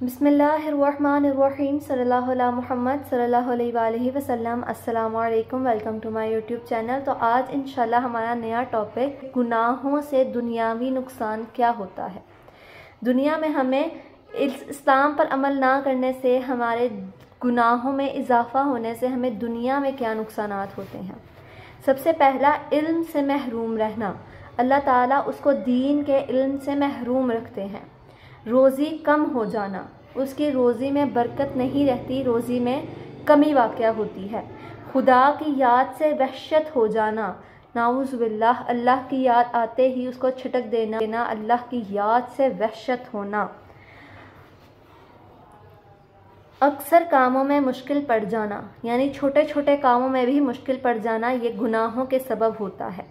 बिस्मिल्लाहिर्रहमानिर्रहीम सल्लल्लाहु अला मुहम्मद सल्लल्लाहु अलैहि वसल्लम। अस्सलाम वालेकुम, welcome to my YouTube channel. तो आज इंशाल्लाह हमारा नया टॉपिक गुनाहों से दुनियावी नुकसान क्या होता है। दुनिया में हमें इस्लाम पर अमल ना करने से, हमारे गुनाहों में इजाफ़ा होने से हमें दुनिया में क्या नुकसानात होते हैं। सबसे पहला, इल्म से महरूम रहना। अल्लाह ताला उसको दीन के इल्म से महरूम रखते हैं। रोज़ी कम हो जाना, उसकी रोज़ी में बरकत नहीं रहती, रोज़ी में कमी वाक़या होती है। खुदा की याद से वहशत हो जाना, नाउज़ बिल्लाह, अल्लाह की याद आते ही उसको छिटक देना, अल्लाह की याद से वहशत होना। अक्सर कामों में मुश्किल पड़ जाना, यानी छोटे छोटे कामों में भी मुश्किल पड़ जाना, ये गुनाहों के सबब होता है।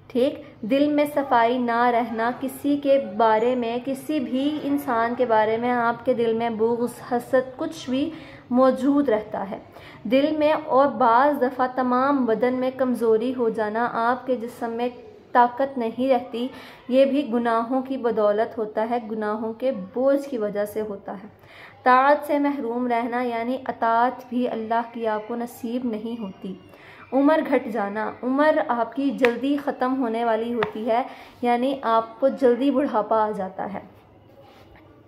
ठीक, दिल में सफाई ना रहना, किसी के बारे में, किसी भी इंसान के बारे में आपके दिल में बुग़्ज़, हसद कुछ भी मौजूद रहता है दिल में। और बाज़ दफ़ा तमाम बदन में कमज़ोरी हो जाना, आपके जिस्म में ताकत नहीं रहती, ये भी गुनाहों की बदौलत होता है, गुनाहों के बोझ की वजह से होता है। ताअत से महरूम रहना, यानी अताअत भी अल्लाह की आपको नसीब नहीं होती। उम्र घट जाना, उम्र आपकी जल्दी ख़त्म होने वाली होती है, यानी आपको जल्दी बुढ़ापा आ जाता है।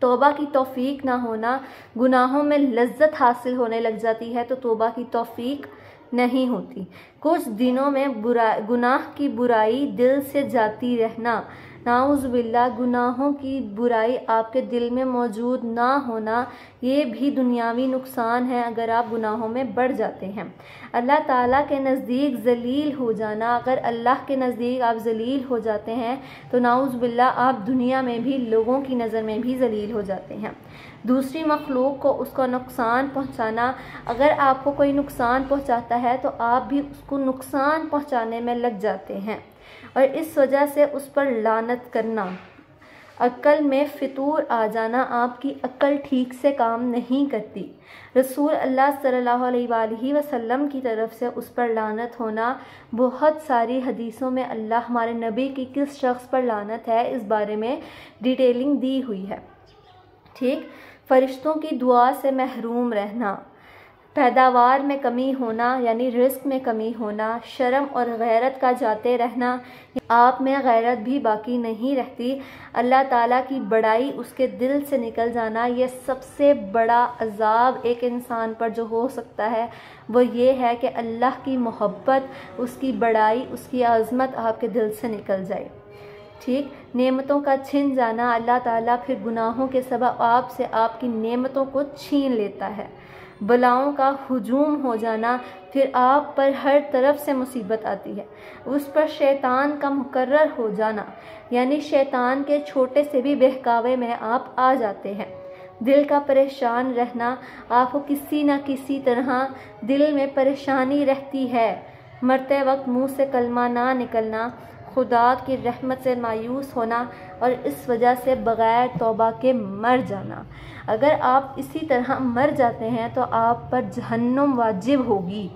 तौबा की तौफीक ना होना, गुनाहों में लज्जत हासिल होने लग जाती है तो तौबा की तौफीक नहीं होती। कुछ दिनों में गुनाह की बुराई दिल से जाती रहना, नाउज़ बिल्लाह, गुनाहों की बुराई आपके दिल में मौजूद ना होना, ये भी दुनियावी नुकसान है अगर आप गुनाहों में बढ़ जाते हैं। अल्लाह ताला के नज़दीक ज़लील हो जाना, अगर अल्लाह के नज़दीक आप ज़लील हो जाते हैं तो नाउज़ बिल्लाह, आप दुनिया में भी लोगों की नज़र में भी ज़लील हो जाते हैं। दूसरी मखलूक को उसका नुकसान पहुंचाना, अगर आपको कोई नुकसान पहुंचाता है तो आप भी उसको नुकसान पहुंचाने में लग जाते हैं और इस वजह से उस पर लानत करना। अक्ल में फितूर आ जाना, आपकी अक्ल ठीक से काम नहीं करती, रसूल अल्लाह सल्लल्लाहु अलैहि वसल्लम की तरफ से उस पर लानत होना। बहुत सारी हदीसों में अल्लाह हमारे नबी की किस शख्स पर लानत है इस बारे में डिटेलिंग दी हुई है। ठीक, फरिश्तों की दुआ से महरूम रहना, पैदावार में कमी होना, यानी रिस्क में कमी होना, शर्म और गैरत का जाते रहना, आप में गैरत भी बाकी नहीं रहती, अल्लाह ताला की बड़ाई उसके दिल से निकल जाना। ये सबसे बड़ा अज़ाब एक इंसान पर जो हो सकता है वो ये है कि अल्लाह की मोहब्बत, उसकी बड़ाई, उसकी अज़मत आपके दिल से निकल जाए। ठीक, नेमतों का छिन जाना, अल्लाह ताला फिर गुनाहों के सबब आपसे आपकी नेमतों को छीन लेता है। बलाओं का हुजूम हो जाना, फिर आप पर हर तरफ से मुसीबत आती है। उस पर शैतान का मुकर्रर हो जाना, यानी शैतान के छोटे से भी बहकावे में आप आ जाते हैं। दिल का परेशान रहना, आपको किसी न किसी तरह दिल में परेशानी रहती है। मरते वक्त मुंह से कलमा ना निकलना, खुदा की रहमत से मायूस होना और इस वजह से बग़ैर तौबा के मर जाना। अगर आप इसी तरह मर जाते हैं तो आप पर जहन्नुम वाजिब होगी।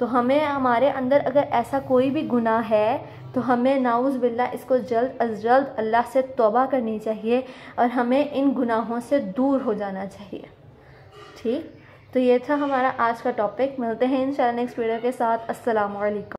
तो हमें, हमारे अंदर अगर ऐसा कोई भी गुनाह है तो हमें नाउज़ बिल्लाह इसको जल्द अज जल्द अल्लाह से तौबा करनी चाहिए और हमें इन गुनाहों से दूर हो जाना चाहिए। ठीक, तो ये था हमारा आज का टॉपिक। मिलते हैं इंशाल्लाह नेक्स्ट वीडियो के साथ। अस्सलामु अलैकुम।